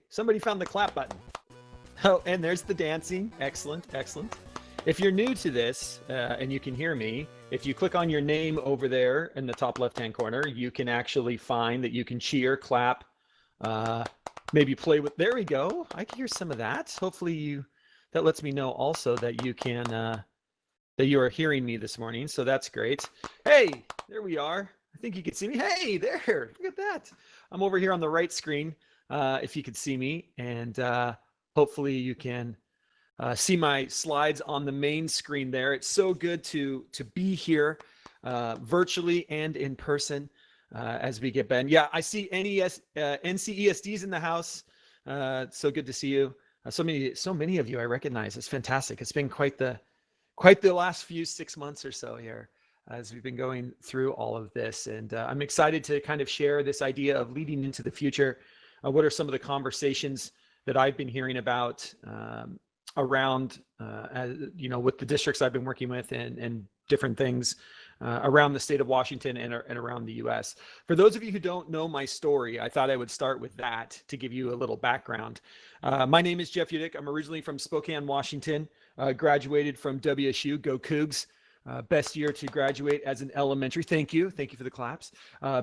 somebody found the clap button. Oh, and there's the dancing. Excellent, excellent. If you're new to this and you can hear me, if you click on your name over there in the top left-hand corner, you can actually find that you can cheer, clap, maybe play with, there we go. I can hear some of that. Hopefully that lets me know also that you can, that you are hearing me this morning. So that's great. Hey, there we are. I think you can see me. Hey, there, look at that. I'm over here on the right screen, if you could see me, and hopefully you can see my slides on the main screen there. It's so good to be here virtually and in person as we get Ben. Yeah, I see NCESDs in the house. So good to see you. So many of you I recognize. It's fantastic. It's been quite the last few 6 months or so here as we've been going through all of this. And I'm excited to kind of share this idea of leading into the future. What are some of the conversations that I've been hearing about around, with the districts I've been working with and different things around the state of Washington and around the US. For those of you who don't know my story, I thought I would start with that to give you a little background. My name is Jeff Utecht. I'm originally from Spokane, Washington, graduated from WSU, go Cougs. Best year to graduate as an elementary, thank you for the claps.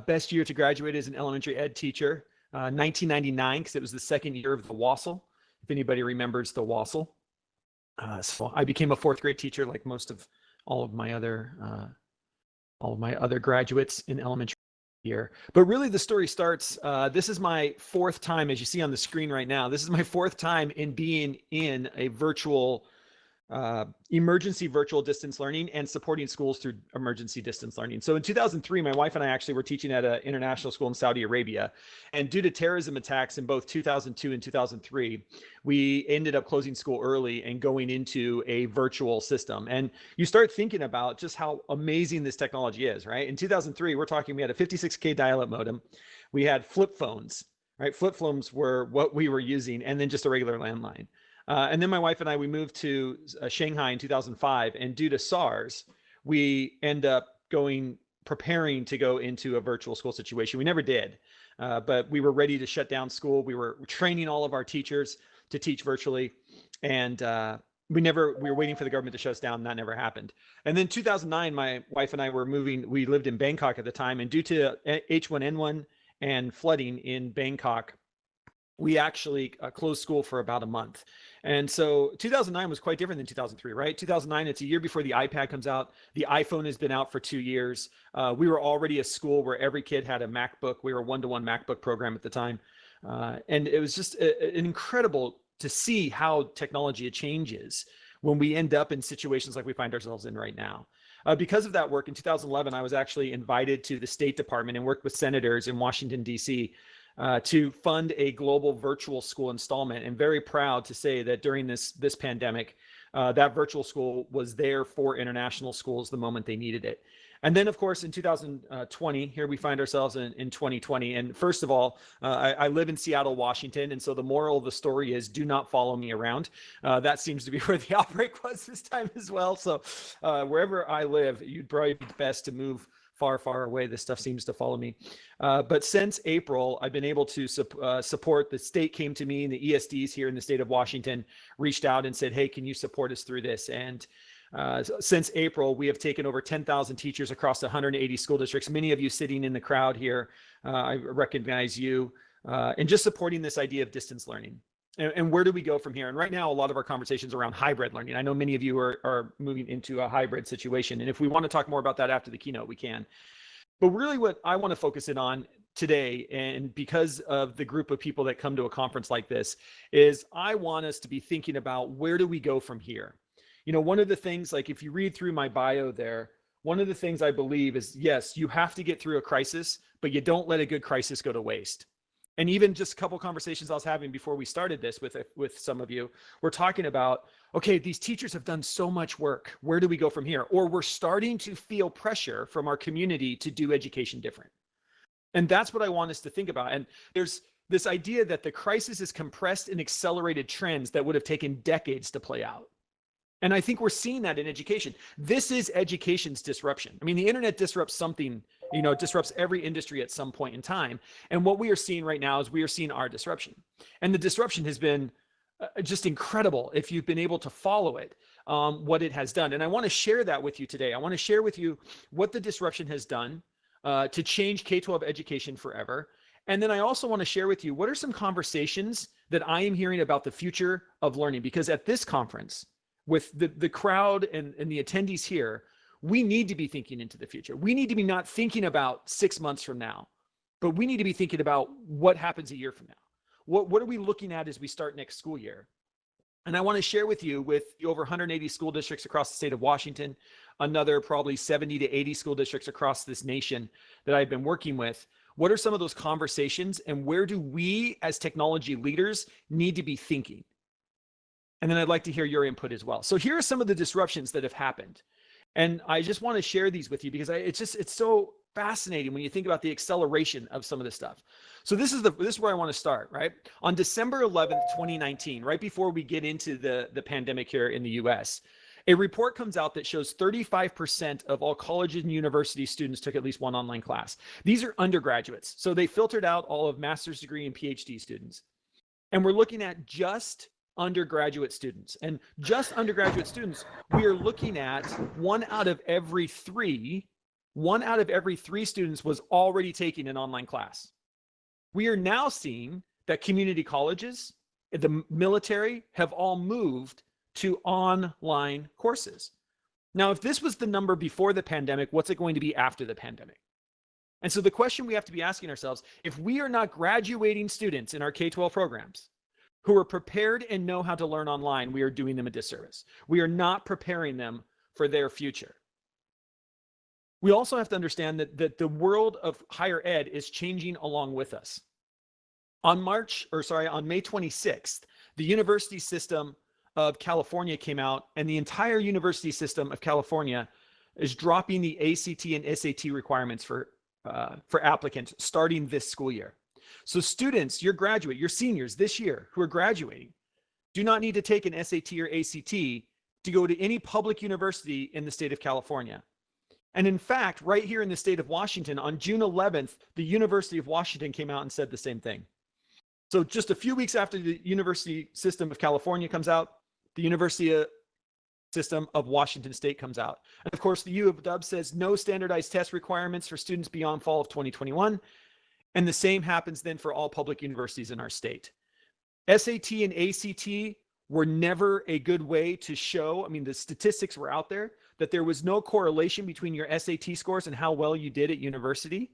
Best year to graduate as an elementary ed teacher, 1999, because it was the second year of the WASL, if anybody remembers the WASL. So I became a fourth grade teacher like most of all of my other graduates in elementary year. But really the story starts, this is my fourth time, as you see on the screen right now, this is my fourth time in being in a virtual emergency virtual distance learning and supporting schools through emergency distance learning. So in 2003, my wife and I actually were teaching at an international school in Saudi Arabia. And due to terrorism attacks in both 2002 and 2003, we ended up closing school early and going into a virtual system. And you start thinking about just how amazing this technology is, right? In 2003, we're talking, we had a 56K dial-up modem. We had flip phones, right? Flip phones were what we were using, and then just a regular landline. And then my wife and I, we moved to Shanghai in 2005, and due to SARS, we end up preparing to go into a virtual school situation. We never did, but we were ready to shut down school. We were training all of our teachers to teach virtually, and we were waiting for the government to shut us down, and that never happened. And then 2009, my wife and I were moving, we lived in Bangkok at the time, and due to H1N1 and flooding in Bangkok, we actually closed school for about a month. And so 2009 was quite different than 2003, right? 2009, it's a year before the iPad comes out. The iPhone has been out for 2 years. We were already a school where every kid had a MacBook. We were a one-to-one MacBook program at the time. And it was just incredible to see how technology changes when we end up in situations like we find ourselves in right now. Because of that work, in 2011, I was actually invited to the State Department and worked with senators in Washington, D.C., to fund a global virtual school installment, and very proud to say that during this pandemic, that virtual school was there for international schools the moment they needed it. And then, of course, in 2020, here we find ourselves in 2020. And first of all, I live in Seattle, Washington. And so the moral of the story is do not follow me around. That seems to be where the outbreak was this time as well. So wherever I live, you'd probably be best to move far away. This stuff seems to follow me. But since April, I've been able to support. The state came to me, and the ESDs here in the state of Washington reached out and said, hey, can you support us through this? And since April, we have taken over 10,000 teachers across 180 school districts. Many of you sitting in the crowd here, I recognize you, and just supporting this idea of distance learning. And where do we go from here? And right now, a lot of our conversations are around hybrid learning. I know many of you are moving into a hybrid situation. And if we want to talk more about that after the keynote, we can. But really what I want to focus in on today, and because of the group of people that come to a conference like this, is I want us to be thinking about where do we go from here? You know, one of the things, like if you read through my bio there, one of the things I believe is, yes, you have to get through a crisis, but you don't let a good crisis go to waste. And even just a couple conversations I was having before we started this with some of you, we're talking about, okay, these teachers have done so much work. Where do we go from here? Or we're starting to feel pressure from our community to do education different. And that's what I want us to think about. And there's this idea that the crisis is compressed and accelerated trends that would have taken decades to play out. And I think we're seeing that in education. This is education's disruption. I mean, the internet disrupts something, it disrupts every industry at some point in time. And what we are seeing right now is we are seeing our disruption. And the disruption has been just incredible if you've been able to follow it, what it has done. And I want to share that with you today. I want to share with you what the disruption has done to change K-12 education forever. And then I also want to share with you what are some conversations that I am hearing about the future of learning, because at this conference, with the crowd and the attendees here, we need to be thinking into the future. We need to be not thinking about 6 months from now, but we need to be thinking about what happens a year from now. What are we looking at as we start next school year? And I want to share with you, with over 180 school districts across the state of Washington, another probably 70 to 80 school districts across this nation that I've been working with, what are some of those conversations and where do we as technology leaders need to be thinking? And then I'd like to hear your input as well. So here are some of the disruptions that have happened. And I just want to share these with you because it's so fascinating when you think about the acceleration of some of this stuff. So this is where I want to start, right? On December 11th, 2019, right before we get into the pandemic here in the US, a report comes out that shows 35% of all college and university students took at least one online class. These are undergraduates. So they filtered out all of master's degree and PhD students. And we're looking at just undergraduate students. And just undergraduate students, we are looking at one out of every three students was already taking an online class. We are now seeing that community colleges, the military have all moved to online courses. Now, if this was the number before the pandemic, what's it going to be after the pandemic? And so the question we have to be asking ourselves, if we are not graduating students in our K-12 programs who are prepared and know how to learn online, we are doing them a disservice. We are not preparing them for their future. We also have to understand that the world of higher ed is changing along with us. On May 26th, the University System of California came out, and the entire University System of California is dropping the ACT and SAT requirements for applicants starting this school year. So students, your seniors this year who are graduating, do not need to take an SAT or ACT to go to any public university in the state of California. And in fact, right here in the state of Washington, on June 11th, the University of Washington came out and said the same thing. So just a few weeks after the University System of California comes out, the University System of Washington State comes out. And of course, the U of W says no standardized test requirements for students beyond fall of 2021. And the same happens then for all public universities in our state. SAT and ACT were never a good way to show, the statistics were out there, that there was no correlation between your SAT scores and how well you did at university.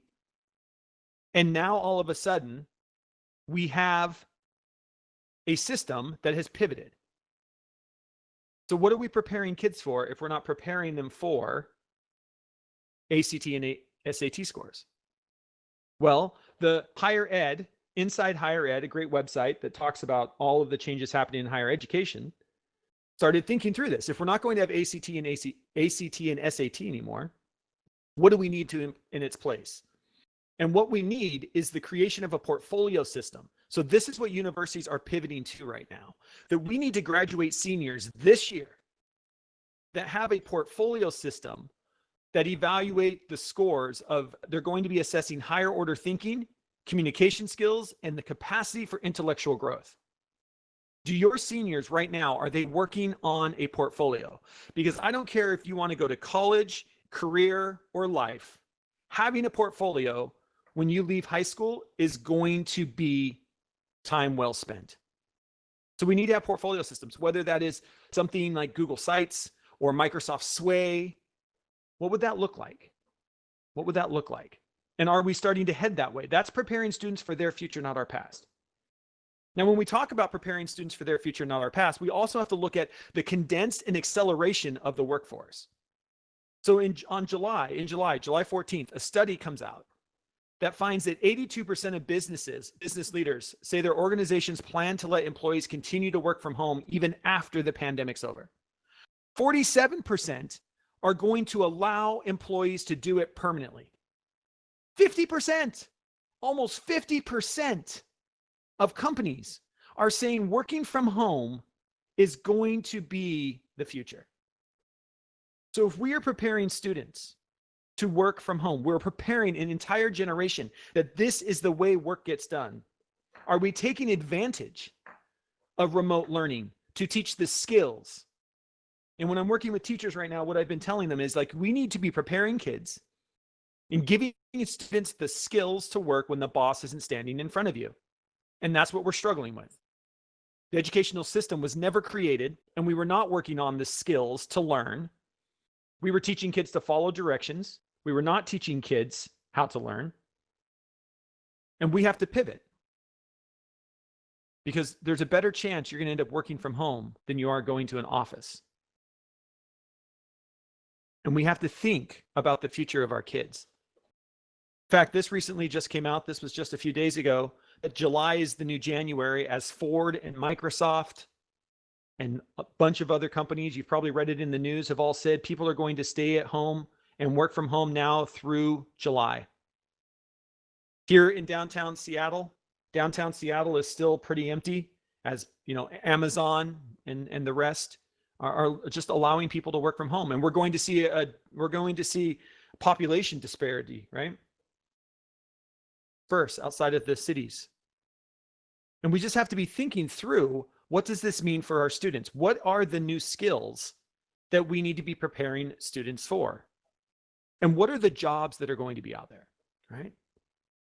And now all of a sudden, we have a system that has pivoted. So what are we preparing kids for if we're not preparing them for ACT and SAT scores? Well, the higher ed, Inside Higher Ed, a great website that talks about all of the changes happening in higher education, started thinking through this. If we're not going to have ACT and SAT anymore, what do we need in its place? And what we need is the creation of a portfolio system. So this is what universities are pivoting to right now, that we need to graduate seniors this year that have a portfolio system that evaluate the scores of, they're going to be assessing higher order thinking, communication skills, and the capacity for intellectual growth. Do your seniors right now, are they working on a portfolio? Because I don't care if you want to go to college, career, or life, having a portfolio when you leave high school is going to be time well spent. So we need to have portfolio systems, whether that is something like Google Sites or Microsoft Sway. What would that look like? What would that look like? And are we starting to head that way? That's preparing students for their future, not our past. Now, when we talk about preparing students for their future, not our past, we also have to look at the condensed and acceleration of the workforce. So July 14th, a study comes out that finds that 82% of business leaders say their organizations plan to let employees continue to work from home even after the pandemic's over. 47% are going to allow employees to do it permanently. 50%, almost 50% of companies are saying working from home is going to be the future. So if we are preparing students to work from home, we're preparing an entire generation that this is the way work gets done. Are we taking advantage of remote learning to teach the skills? And when I'm working with teachers right now, what I've been telling them is like, we need to be preparing kids and giving students the skills to work when the boss isn't standing in front of you. And that's what we're struggling with. The educational system was never created, and we were not working on the skills to learn. We were teaching kids to follow directions. We were not teaching kids how to learn. And we have to pivot, because there's a better chance you're going to end up working from home than you are going to an office. And we have to think about the future of our kids. In fact, this recently just came out. This was just a few days ago, that July is the new January, as Ford and Microsoft and a bunch of other companies, you've probably read it in the news, have all said people are going to stay at home and work from home now through July. Here in downtown Seattle is still pretty empty, as you know, Amazon and the rest are just allowing people to work from home. And we're going to see population disparity, right? First, outside of the cities. And we just have to be thinking through, what does this mean for our students? What are the new skills that we need to be preparing students for? And what are the jobs that are going to be out there, right?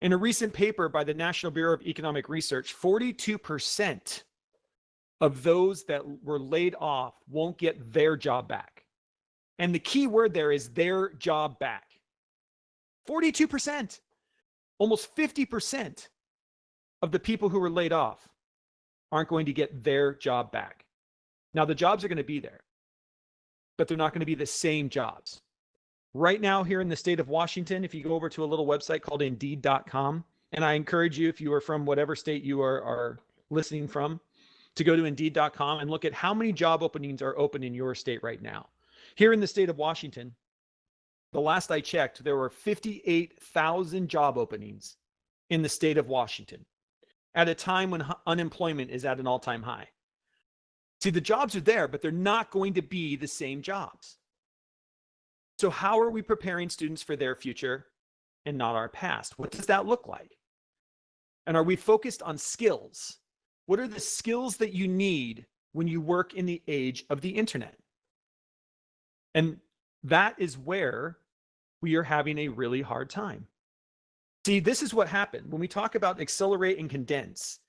In a recent paper by the National Bureau of Economic Research, 42% of those that were laid off won't get their job back. And the key word there is their job back. 42%, almost 50% of the people who were laid off aren't going to get their job back. Now, the jobs are going to be there, but they're not going to be the same jobs. Right now, here in the state of Washington, if you go over to a little website called Indeed.com, and I encourage you, if you are from whatever state you are listening from, to go to Indeed.com and look at how many job openings are open in your state right now. Here in the state of Washington, the last I checked, there were 58,000 job openings in the state of Washington at a time when unemployment is at an all-time high. See, the jobs are there, but they're not going to be the same jobs. So how are we preparing students for their future and not our past? What does that look like? And are we focused on skills? What are the skills that you need when you work in the age of the internet? And that is where we are having a really hard time. See, this is what happened when we talk about accelerate and condense,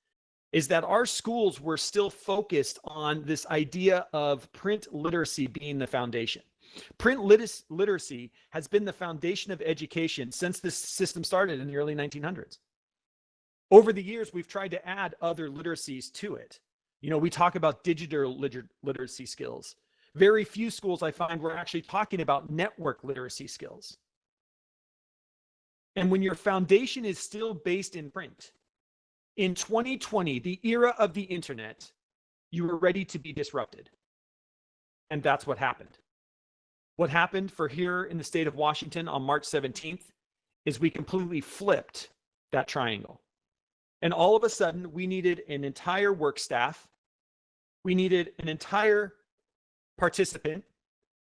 is that our schools were still focused on this idea of print literacy being the foundation. Print literacy has been the foundation of education since this system started in the early 1900s. Over the years, we've tried to add other literacies to it. You know, we talk about digital literacy skills. Very few schools I find were actually talking about network literacy skills. And when your foundation is still based in print, in 2020, the era of the internet, you were ready to be disrupted. And that's what happened. What happened for here in the state of Washington on March 17th is we completely flipped that triangle. And all of a sudden, we needed an entire work staff. We needed an entire participant,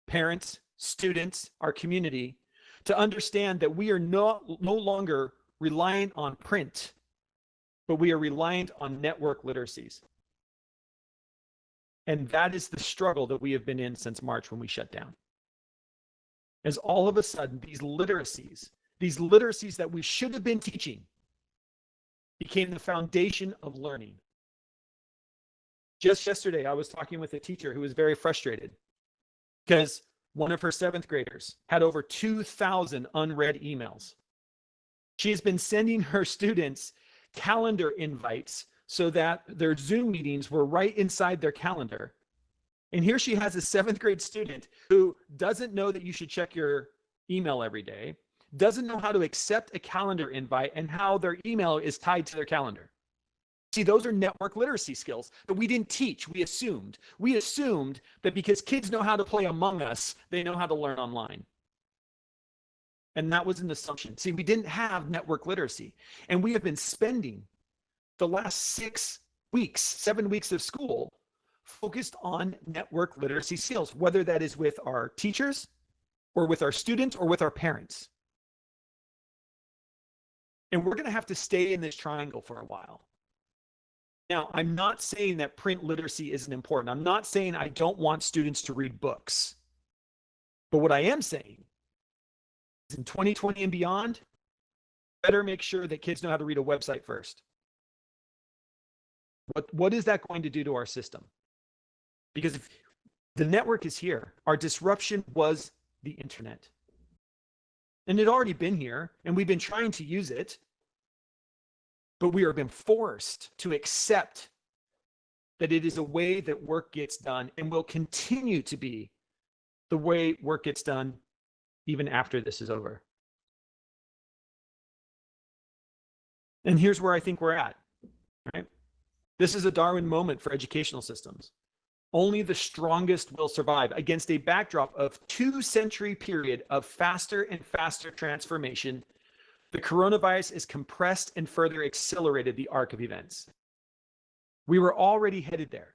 parents, students, our community, to understand that we are no longer reliant on print, but we are reliant on network literacies. And that is the struggle that we have been in since March when we shut down. As all of a sudden, these literacies that we should have been teaching became the foundation of learning. Just yesterday, I was talking with a teacher who was very frustrated because one of her 7th graders had over 2,000 unread emails. She has been sending her students calendar invites so that their Zoom meetings were right inside their calendar. And here she has a 7th grade student who doesn't know that you should check your email every day, doesn't know how to accept a calendar invite and how their email is tied to their calendar. See, those are network literacy skills that we didn't teach. We assumed that because kids know how to play Among Us, they know how to learn online. And that was an assumption. See, we didn't have network literacy. And we have been spending the last 7 weeks of school focused on network literacy skills, whether that is with our teachers or with our students or with our parents. And we're going to have to stay in this triangle for a while. Now, I'm not saying that print literacy isn't important. I'm not saying I don't want students to read books. But what I am saying is in 2020 and beyond, better make sure that kids know how to read a website first. What is that going to do to our system? Because if the network is here, our disruption was the internet. And it had already been here, and we've been trying to use it, but we are being forced to accept that it is a way that work gets done and will continue to be the way work gets done even after this is over. And here's where I think we're at, right? This is a Darwin moment for educational systems. Only the strongest will survive against a backdrop of 2-century period of faster and faster transformation. The coronavirus is compressed and further accelerated the arc of events. We were already headed there.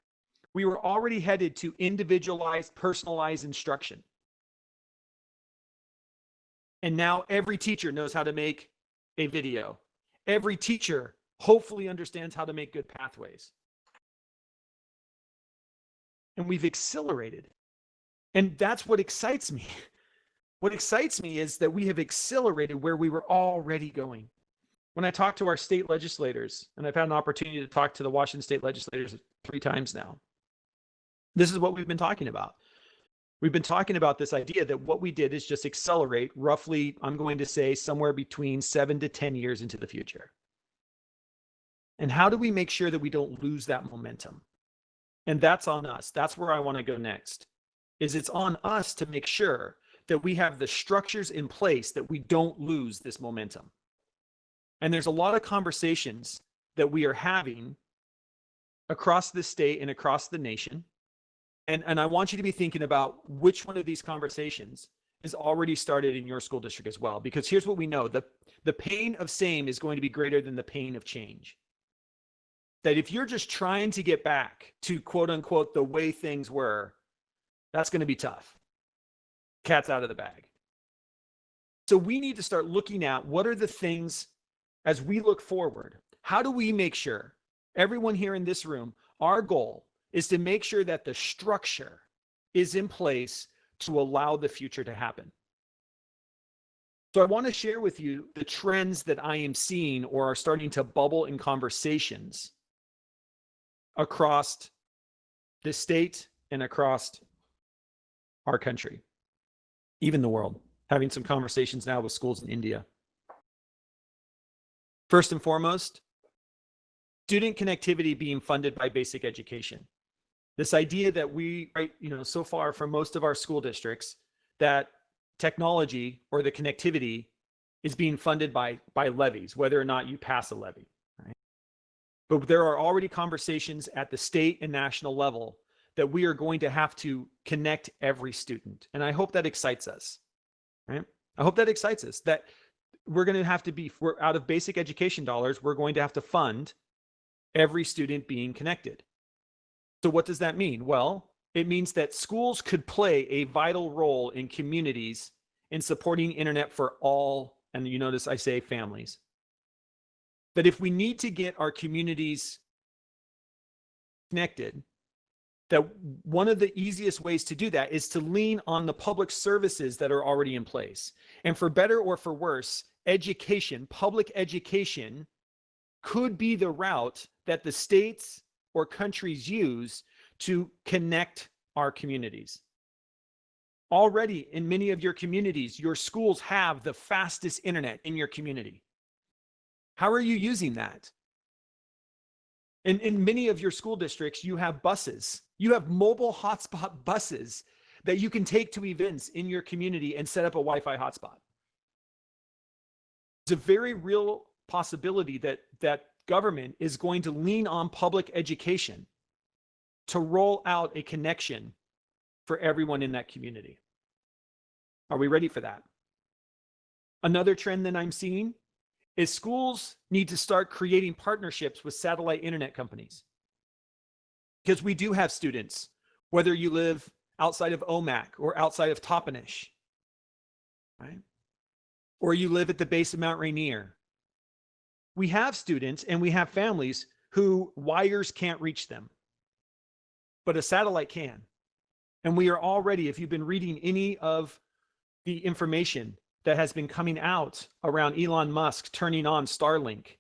We were already headed to individualized, personalized instruction. And now every teacher knows how to make a video. Every teacher hopefully understands how to make good pathways. And we've accelerated. And that's what excites me. What excites me is that we have accelerated where we were already going. When I talk to our state legislators, and I've had an opportunity to talk to the Washington state legislators 3 times now, this is what we've been talking about. We've been talking about this idea that what we did is just accelerate roughly, I'm going to say, somewhere between 7 to 10 years into the future. And how do we make sure that we don't lose that momentum? And that's on us. That's where I want to go next, is it's on us to make sure that we have the structures in place that we don't lose this momentum. And there's a lot of conversations that we are having across the state and across the nation. And I want you to be thinking about which one of these conversations is already started in your school district as well. Because here's what we know, the pain of same is going to be greater than the pain of change. That if you're just trying to get back to quote unquote the way things were, that's going to be tough. Cat's out of the bag. So we need to start looking at what are the things as we look forward. How do we make sure, everyone here in this room, our goal is to make sure that the structure is in place to allow the future to happen. So I want to share with you the trends that I am seeing or are starting to bubble in conversations across the state and across our country, even the world. Having some conversations now with schools in India. First and foremost, student connectivity being funded by basic education. This idea that we, right, so far from most of our school districts, that technology or the connectivity is being funded by levies, whether or not you pass a levy. Right? But there are already conversations at the state and national level that we are going to have to connect every student. And I hope that excites us. Right? I hope that excites us, that we're going to have to be, we're out of basic education dollars, we're going to have to fund every student being connected. So what does that mean? Well, it means that schools could play a vital role in communities in supporting internet for all, and you notice I say families. That if we need to get our communities connected, that one of the easiest ways to do that is to lean on the public services that are already in place. And for better or for worse, education, public education, could be the route that the states or countries use to connect our communities. Already in many of your communities, your schools have the fastest internet in your community. How are you using that? In many of your school districts, you have buses. You have mobile hotspot buses that you can take to events in your community and set up a Wi-Fi hotspot. It's a very real possibility that government is going to lean on public education to roll out a connection for everyone in that community. Are we ready for that? Another trend that I'm seeing is schools need to start creating partnerships with satellite internet companies. Because we do have students, whether you live outside of Omak or outside of Toppenish, right? Or you live at the base of Mount Rainier. We have students and we have families who wires can't reach them, but a satellite can. And we are already, if you've been reading any of the information that has been coming out around Elon Musk turning on Starlink,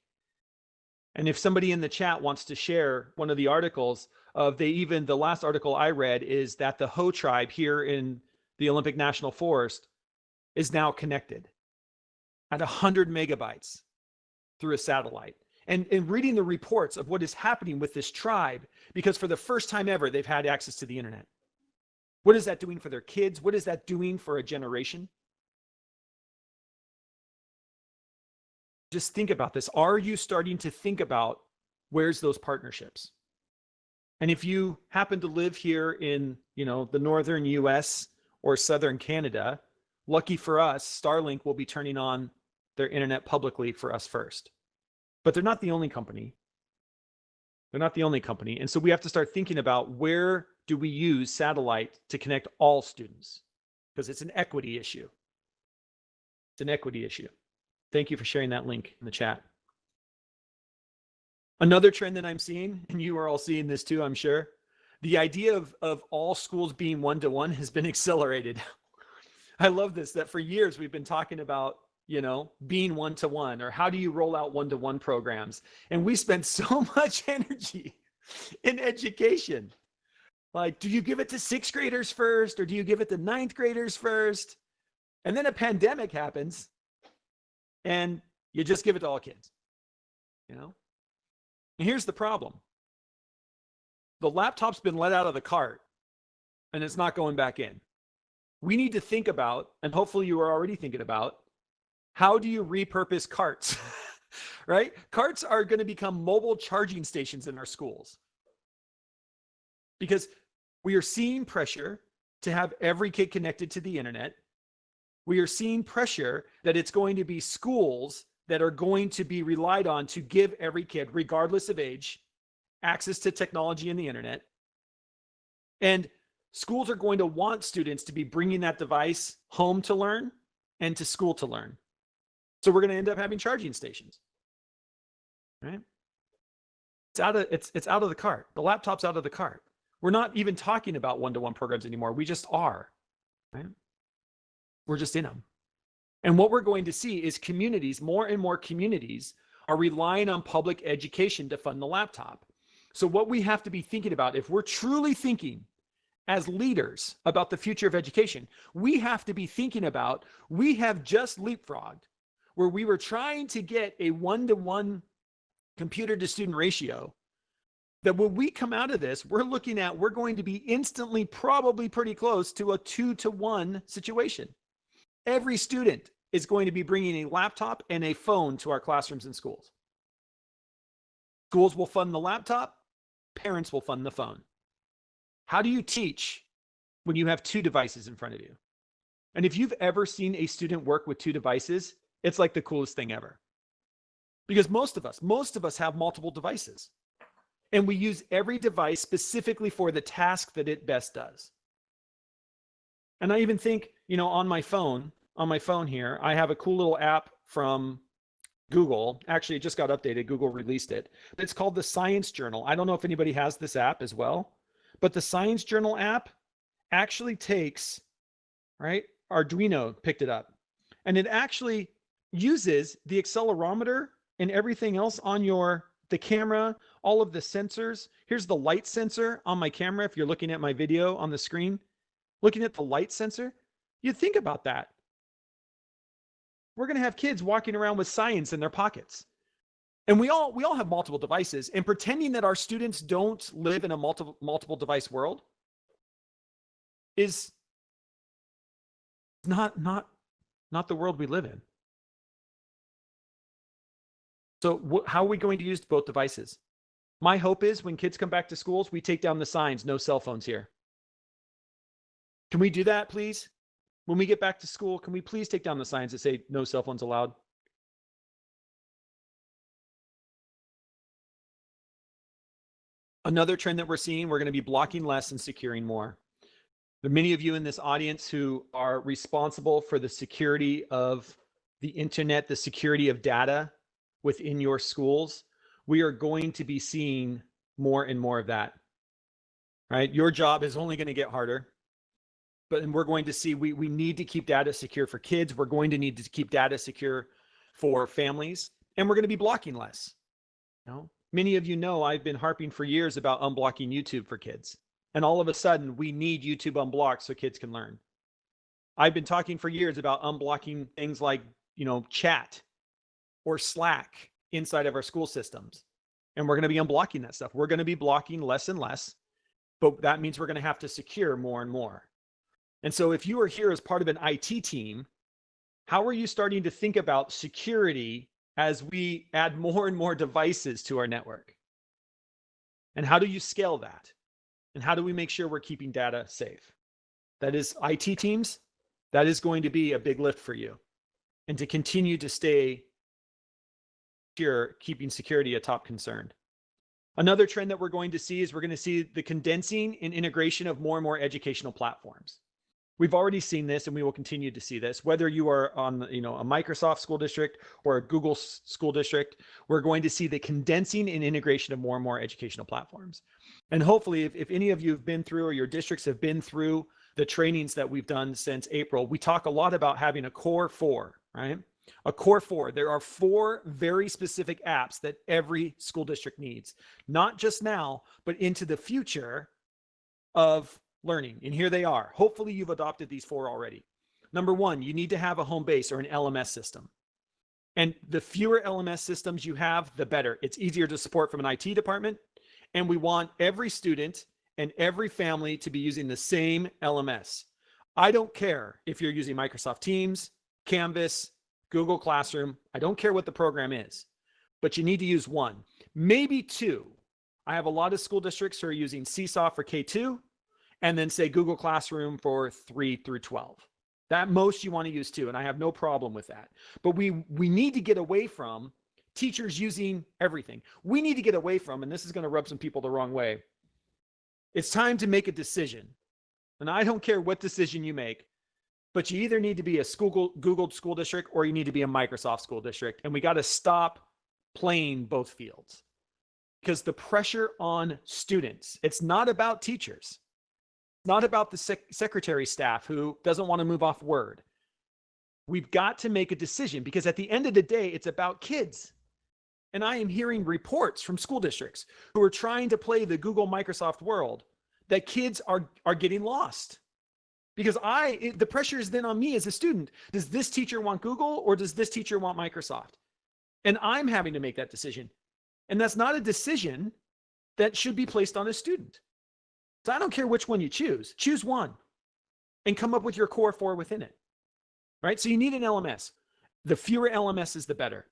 and if somebody in the chat wants to share one of the articles of the last article I read is that the Ho tribe here in the Olympic National Forest is now connected at 100 megabytes through a satellite. And reading the reports of what is happening with this tribe, because for the first time ever, they've had access to the internet. What is that doing for their kids? What is that doing for a generation? Just think about this. Are you starting to think about where's those partnerships? And if you happen to live here in, the northern US or southern Canada, lucky for us, Starlink will be turning on their internet publicly for us first. But they're not the only company. They're not the only company. And so we have to start thinking about where do we use satellite to connect all students? Because it's an equity issue. It's an equity issue. Thank you for sharing that link in the chat. Another trend that I'm seeing, and you are all seeing this too, I'm sure, the idea of all schools being one-to-one has been accelerated. I love this, that for years we've been talking about, being one-to-one, or how do you roll out one-to-one programs? And we spend so much energy in education. Like, do you give it to sixth graders first, or do you give it to ninth graders first? And then a pandemic happens and you just give it to all kids, And here's the problem. The laptop's been let out of the cart and it's not going back in. We need to think about, and hopefully you are already thinking about, how do you repurpose carts, right? Carts are going to become mobile charging stations in our schools because we are seeing pressure to have every kid connected to the internet. We are seeing pressure that it's going to be schools that are going to be relied on to give every kid, regardless of age, access to technology and the internet. And schools are going to want students to be bringing that device home to learn and to school to learn. So we're going to end up having charging stations, right? It's out of the cart. The laptop's out of the cart. We're not even talking about one-to-one programs anymore. We just are, right? We're just in them. And what we're going to see is communities, more and more communities are relying on public education to fund the laptop. So what we have to be thinking about, if we're truly thinking as leaders about the future of education, we have to be thinking about, we have just leapfrogged where we were trying to get a one-to-one computer to student ratio, that when we come out of this, we're going to be instantly probably pretty close to a 2-to-1 situation. Every student is going to be bringing a laptop and a phone to our classrooms and schools. Schools will fund the laptop, parents will fund the phone. How do you teach when you have two devices in front of you? And if you've ever seen a student work with two devices, it's like the coolest thing ever. Because most of us have multiple devices. And we use every device specifically for the task that it best does. And I even think, on my phone here, I have a cool little app from Google. Actually, it just got updated. Google released it. It's called the Science Journal. I don't know if anybody has this app as well, but the Science Journal app actually takes, right? Arduino picked it up, and it actually uses the accelerometer and everything else on the camera, all of the sensors. Here's the light sensor on my camera. If you're looking at my video on the screen, looking at the light sensor, you think about that. We're going to have kids walking around with science in their pockets. And we all have multiple devices, and pretending that our students don't live in a multiple device world is not the world we live in. So how are we going to use both devices? My hope is when kids come back to schools, we take down the signs, no cell phones here. Can we do that, please? When we get back to school, can we please take down the signs that say no cell phones allowed? Another trend that we're seeing, we're going to be blocking less and securing more. There are many of you in this audience who are responsible for the security of the internet, the security of data within your schools. We are going to be seeing more and more of that, right? Your job is only going to get harder, but we're going to see we need to keep data secure for kids. We're going to need to keep data secure for families, and we're going to be blocking less. You know, many of you know I've been harping for years about unblocking YouTube for kids. And all of a sudden, we need YouTube unblocked so kids can learn. I've been talking for years about unblocking things like, chat or Slack inside of our school systems. And we're going to be unblocking that stuff. We're going to be blocking less and less, but that means we're going to have to secure more and more. And so if you are here as part of an IT team, how are you starting to think about security as we add more and more devices to our network? And how do you scale that? And how do we make sure we're keeping data safe? That is IT teams. That is going to be a big lift for you. And to continue to stay secure, keeping security a top concern. Another trend that we're going to see is we're going to see the condensing and integration of more and more educational platforms. We've already seen this, and we will continue to see this. Whether you are on, a Microsoft school district or a Google school district, we're going to see the condensing and integration of more and more educational platforms. And hopefully, if any of you have been through or your districts have been through the trainings that we've done since April, we talk a lot about having a core 4, right? A core 4. There are 4 very specific apps that every school district needs, not just now, but into the future of learning. And here they are. Hopefully you've adopted these 4 already. Number 1, you need to have a home base or an LMS system. And the fewer LMS systems you have, the better. It's easier to support from an IT department. And we want every student and every family to be using the same LMS. I don't care if you're using Microsoft Teams, Canvas, Google Classroom. I don't care what the program is, but you need to use 1, maybe 2. I have a lot of school districts who are using Seesaw for K2 and then say Google Classroom for 3 through 12. That most you want to use 2, and I have no problem with that. But we need to get away from teachers using everything. We need to get away from, and this is going to rub some people the wrong way, it's time to make a decision. And I don't care what decision you make, but you either need to be a Google school district or you need to be a Microsoft school district. And we got to stop playing both fields, because the pressure on students, it's not about teachers. Not about the secretary staff who doesn't want to move off Word. We've got to make a decision, because at the end of the day, it's about kids. And I am hearing reports from school districts who are trying to play the Google Microsoft world that kids are getting lost. Because the pressure is then on me as a student. Does this teacher want Google or does this teacher want Microsoft? And I'm having to make that decision. And that's not a decision that should be placed on a student. So I don't care which one you choose. Choose one and come up with your core 4 within it, right? So you need an LMS. The fewer LMSs, the better,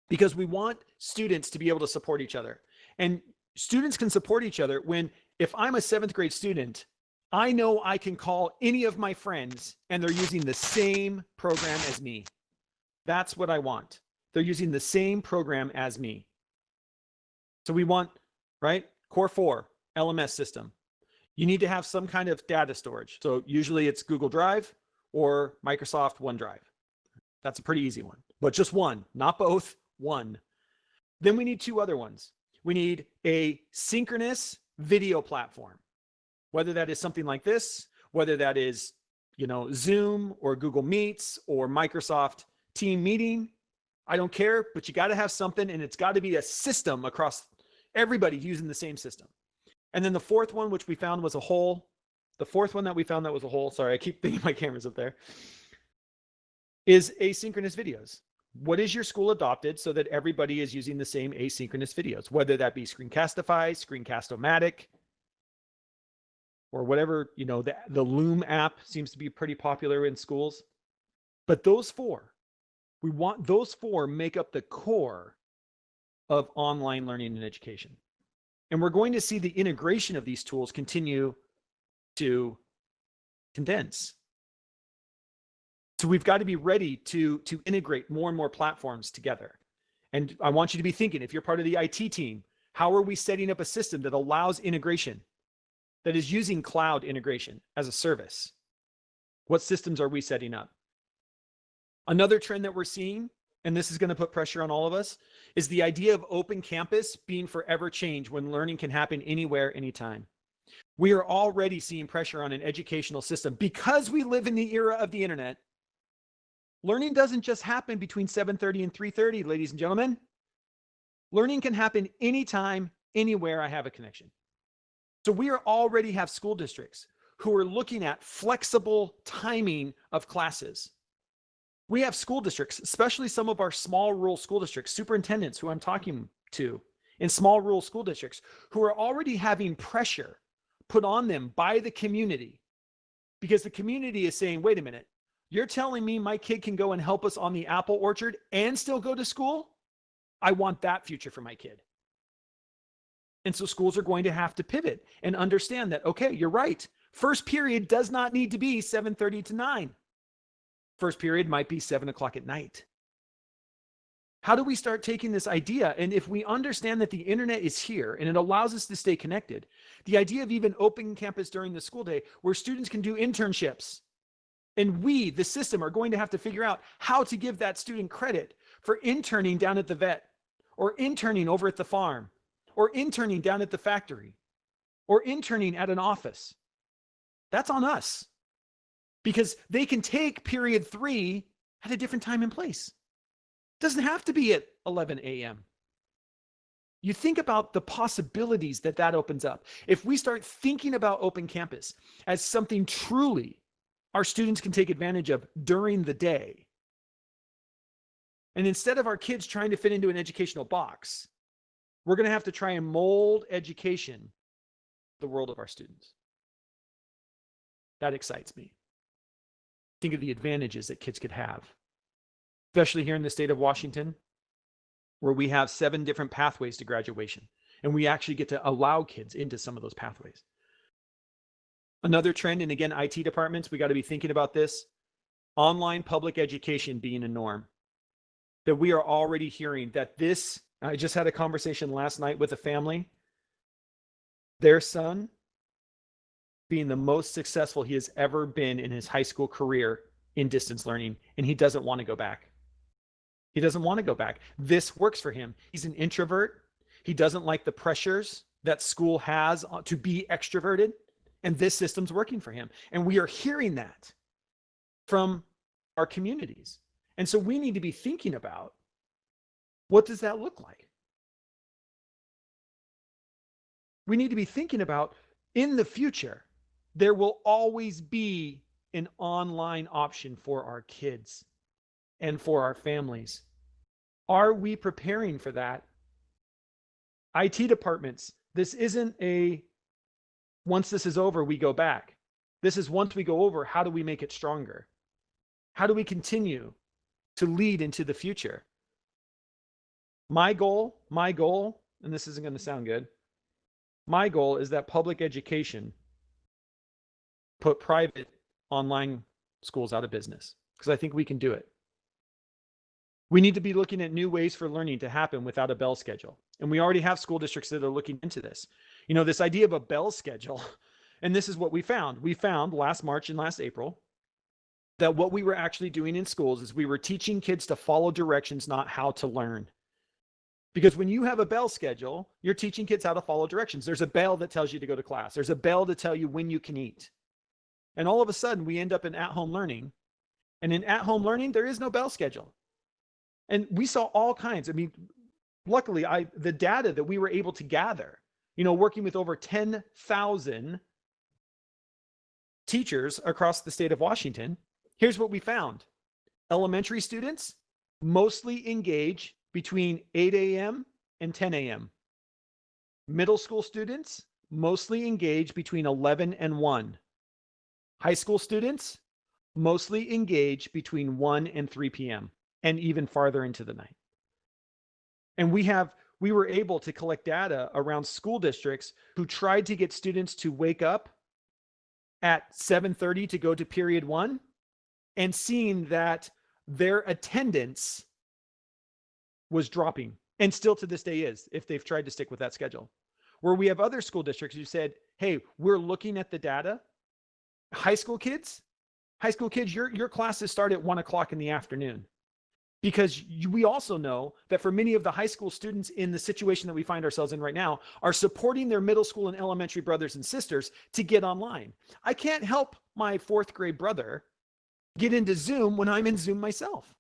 because we want students to be able to support each other. And students can support each other if I'm a 7th grade student, I know I can call any of my friends and they're using the same program as me. That's what I want. They're using the same program as me. So we want, right? Core 4, LMS system. You need to have some kind of data storage. So usually it's Google Drive or Microsoft OneDrive. That's a pretty easy one, but just one, not both, one. Then we need 2 other ones. We need a synchronous video platform, whether that is something like this, whether that is, Zoom or Google Meets or Microsoft Team Meeting. I don't care, but you got to have something, and it's got to be a system across everybody using the same system. And then the 4th one, which we found was a hole. The 4th one that we found that was a hole, sorry, I keep thinking my camera's up there, is asynchronous videos. What is your school adopted so that everybody is using the same asynchronous videos, whether that be Screencastify, Screencast-O-Matic, or whatever, the Loom app seems to be pretty popular in schools. But those 4, we want those 4 make up the core of online learning and education. And we're going to see the integration of these tools continue to condense. So we've got to be ready to integrate more and more platforms together. And I want you to be thinking, if you're part of the IT team, How are we setting up a system that allows integration, that is using cloud integration as a service? What systems are we setting up? Another trend that we're seeing, and this is going to put pressure on all of us, is the idea of open campus being forever changed when learning can happen anywhere, anytime. We are already seeing pressure on an educational system because we live in the era of the internet. Learning doesn't just happen between 7:30 and 3:30, ladies and gentlemen. Learning can happen anytime, anywhere I have a connection. So we already have school districts who are looking at flexible timing of classes. We have school districts, especially some of our small rural school districts, superintendents who I'm talking to in small rural school districts, who are already having pressure put on them by the community, because the community is saying, wait a minute, you're telling me my kid can go and help us on the apple orchard and still go to school? I want that future for my kid. And so schools are going to have to pivot and understand that, okay, you're right. First period does not need to be 7:30 to 9. First period might be 7 o'clock at night. How do we start taking this idea? And if we understand that the internet is here and it allows us to stay connected, the idea of even open campus during the school day where students can do internships, and we, the system, are going to have to figure out how to give that student credit for interning down at the vet, or interning over at the farm, or interning down at the factory, or interning at an office. That's on us, because they can take period 3 at a different time and place. It doesn't have to be at 11 a.m. You think about the possibilities that that opens up. If we start thinking about open campus as something truly our students can take advantage of during the day, and instead of our kids trying to fit into an educational box, we're going to have to try and mold education the world of our students. That excites me. Think of the advantages that kids could have, especially here in the state of Washington, where we have 7 different pathways to graduation, and we actually get to allow kids into some of those pathways. Another trend, and again, IT departments, we got to be thinking about this, online public education being a norm. That we are already hearing that this, I just had a conversation last night with a family, their son being the most successful he has ever been in his high school career in distance learning, and he doesn't want to go back. He doesn't want to go back. This works for him. He's an introvert. He doesn't like the pressures that school has to be extroverted, and this system's working for him. And we are hearing that from our communities. And so we need to be thinking about, what does that look like? We need to be thinking about, in the future, there will always be an online option for our kids and for our families. Are we preparing for that? IT departments, this isn't a, once this is over, we go back. This is, once we go over, how do we make it stronger? How do we continue to lead into the future? My goal, and this isn't going to sound good, my goal is that public education put private online schools out of business, because I think we can do it. We need to be looking at new ways for learning to happen without a bell schedule. And we already have school districts that are looking into this. You know, this idea of a bell schedule, and this is what we found. We found last March and last April that what we were actually doing in schools is we were teaching kids to follow directions, not how to learn. Because when you have a bell schedule, you're teaching kids how to follow directions. There's a bell that tells you to go to class. There's a bell to tell you when you can eat. And all of a sudden, we end up in at-home learning. And in at-home learning, there is no bell schedule. And we saw all kinds. I mean, luckily, the data that we were able to gather, you know, working with over 10,000 teachers across the state of Washington, here's what we found. Elementary students mostly engage between 8 a.m. and 10 a.m. Middle school students mostly engage between 11 and 1. High school students mostly engage between 1 and 3 p.m. and even farther into the night. And we were able to collect data around school districts who tried to get students to wake up at 7:30 to go to period 1, and seeing that their attendance was dropping and still to this day is, if they've tried to stick with that schedule. Where we have other school districts who said, hey, we're looking at the data. High school kids, your classes start at 1:00 in the afternoon. Because we also know that for many of the high school students in the situation that we find ourselves in right now are supporting their middle school and elementary brothers and sisters to get online. I can't help my 4th grade brother get into Zoom when I'm in Zoom myself.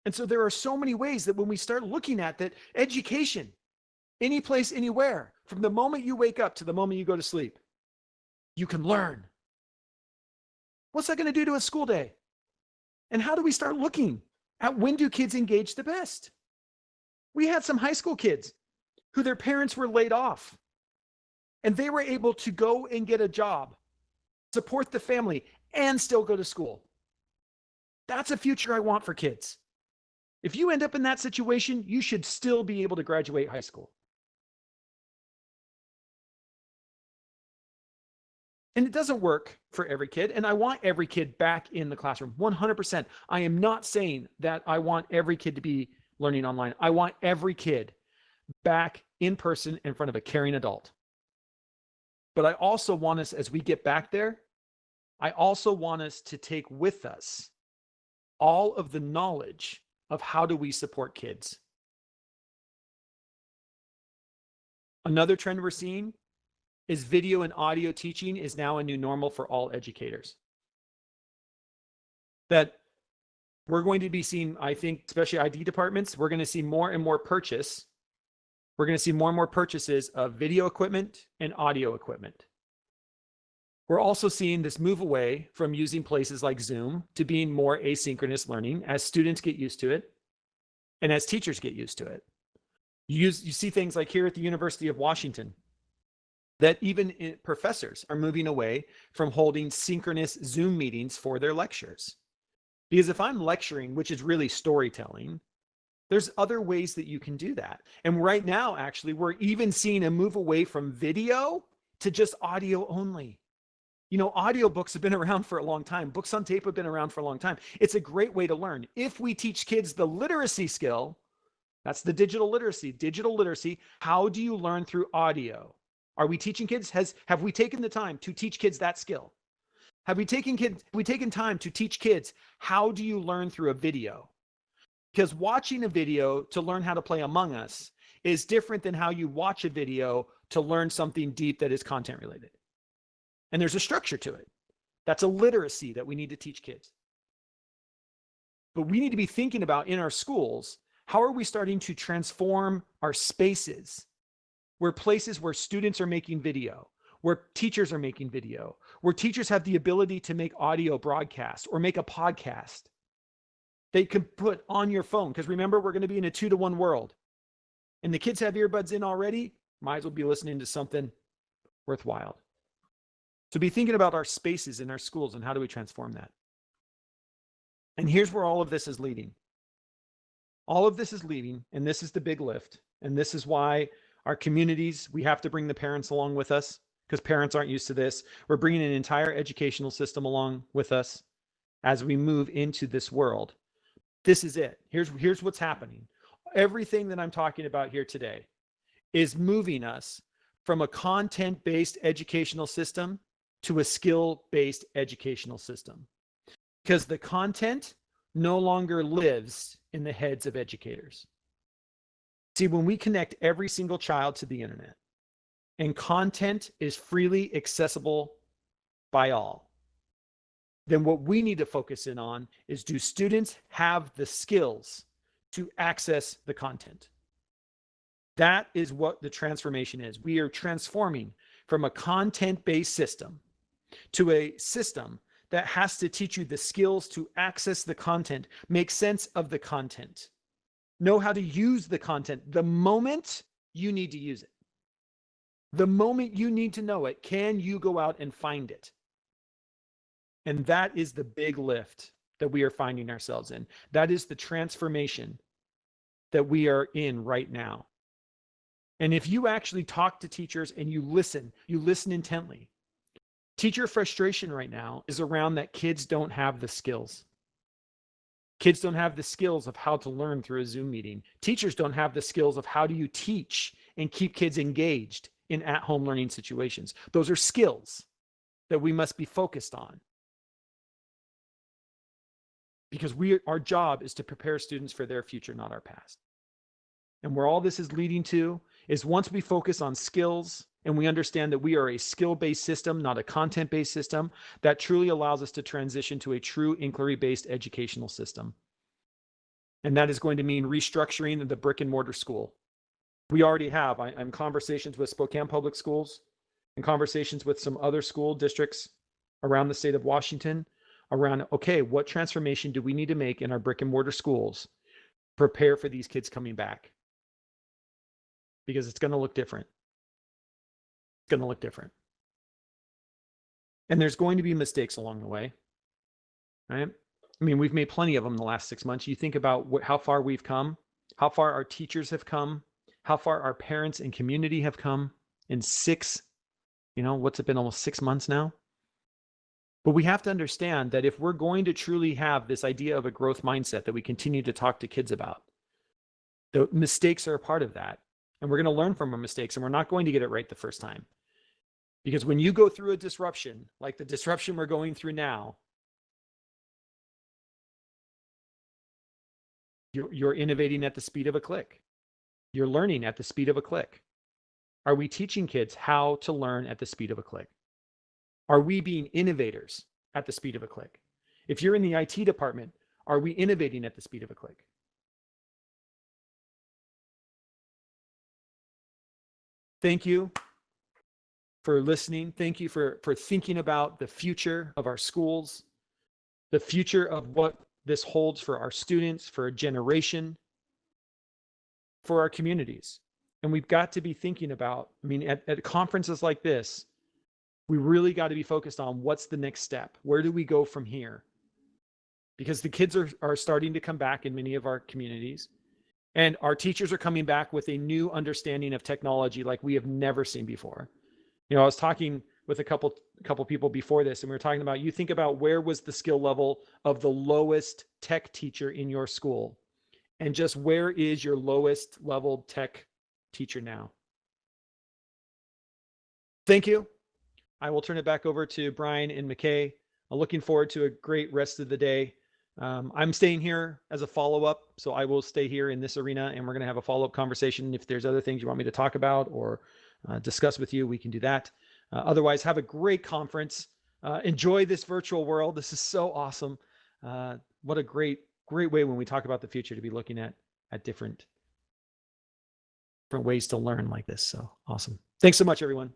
And so there are so many ways that when we start looking at that, education, any place, anywhere, from the moment you wake up to the moment you go to sleep, you can learn. What's that going to do to a school day? And how do we start looking at when do kids engage the best? We had some high school kids who their parents were laid off and they were able to go and get a job, support the family, and still go to school. That's a future I want for kids. If you end up in that situation, you should still be able to graduate high school. And it doesn't work for every kid. And I want every kid back in the classroom, 100%. I am not saying that I want every kid to be learning online. I want every kid back in person in front of a caring adult. But I also want us, as we get back there, I also want us to take with us all of the knowledge of how do we support kids. Another trend we're seeing is video and audio teaching is now a new normal for all educators. That we're going to be seeing, I think, especially ID departments, we're going to see more and more purchase. We're going to see more and more purchases of video equipment and audio equipment. We're also seeing this move away from using places like Zoom to being more asynchronous learning as students get used to it and as teachers get used to it. You see things like here at the University of Washington, that even professors are moving away from holding synchronous Zoom meetings for their lectures. Because if I'm lecturing, which is really storytelling, there's other ways that you can do that. And right now, actually, we're even seeing a move away from video to just audio only. You know, audiobooks have been around for a long time. Books on tape have been around for a long time. It's a great way to learn. If we teach kids the literacy skill, that's the digital literacy. How do you learn through audio? Are we teaching kids? Have we taken the time to teach kids that skill? Have we taken time to teach kids how do you learn through a video? Because watching a video to learn how to play Among Us is different than how you watch a video to learn something deep that is content related. And there's a structure to it. That's a literacy that we need to teach kids. But we need to be thinking about in our schools, how are we starting to transform our spaces? Where places where students are making video, where teachers are making video, where teachers have the ability to make audio broadcasts or make a podcast they can put on your phone. Because remember, we're going to be in a 2-to-1 world. And the kids have earbuds in already, might as well be listening to something worthwhile. So be thinking about our spaces in our schools and how do we transform that. And here's where all of this is leading. All of this is leading, and this is the big lift. And this is why our communities, we have to bring the parents along with us because parents aren't used to this. We're bringing an entire educational system along with us as we move into this world. This is it. Here's what's happening. Everything that I'm talking about here today is moving us from a content-based educational system to a skill-based educational system. Because the content no longer lives in the heads of educators. See, when we connect every single child to the internet and content is freely accessible by all, then what we need to focus in on is, do students have the skills to access the content? That is what the transformation is. We are transforming from a content-based system to a system that has to teach you the skills to access the content, make sense of the content, know how to use the content the moment you need to use it. The moment you need to know it, can you go out and find it? And that is the big lift that we are finding ourselves in. That is the transformation that we are in right now. And if you actually talk to teachers and you listen intently, teacher frustration right now is around that kids don't have the skills. Kids don't have the skills of how to learn through a Zoom meeting. Teachers don't have the skills of how do you teach and keep kids engaged in at-home learning situations. Those are skills that we must be focused on. Because our job is to prepare students for their future, not our past. And where all this is leading to is once we focus on skills and we understand that we are a skill-based system, not a content-based system, that truly allows us to transition to a true inquiry-based educational system. And that is going to mean restructuring the brick and mortar school. We already have. I'm in conversations with Spokane Public Schools and conversations with some other school districts around the state of Washington around, okay, what transformation do we need to make in our brick and mortar schools? Prepare for these kids coming back. Because it's going to look different. It's going to look different. And there's going to be mistakes along the way, right? I mean, we've made plenty of them in the last 6 months. You think about how far we've come, how far our teachers have come, how far our parents and community have come in what's it been, almost 6 months now? But we have to understand that if we're going to truly have this idea of a growth mindset that we continue to talk to kids about, the mistakes are a part of that. And we're going to learn from our mistakes, and we're not going to get it right the first time. Because when you go through a disruption, like the disruption we're going through now, you're innovating at the speed of a click. You're learning at the speed of a click. Are we teaching kids how to learn at the speed of a click? Are we being innovators at the speed of a click? If you're in the IT department, are we innovating at the speed of a click? Thank you for listening. Thank you for thinking about the future of our schools, the future of what this holds for our students, for a generation, for our communities. And we've got to be thinking about, at conferences like this, we really got to be focused on what's the next step? Where do we go from here? Because the kids are starting to come back in many of our communities. And our teachers are coming back with a new understanding of technology like we have never seen before. I was talking with a couple people before this, and we were talking about, you think about where was the skill level of the lowest tech teacher in your school, and just where is your lowest level tech teacher now? Thank you. I will turn it back over to Brian and McKay. I'm looking forward to a great rest of the day. I'm staying here as a follow-up, so I will stay here in this arena, and we're going to have a follow-up conversation. If there's other things you want me to talk about or discuss with you, we can do that. Otherwise, have a great conference. Enjoy this virtual world. This is so awesome. What a great way when we talk about the future to be looking at different ways to learn like this. So awesome. Thanks so much, everyone.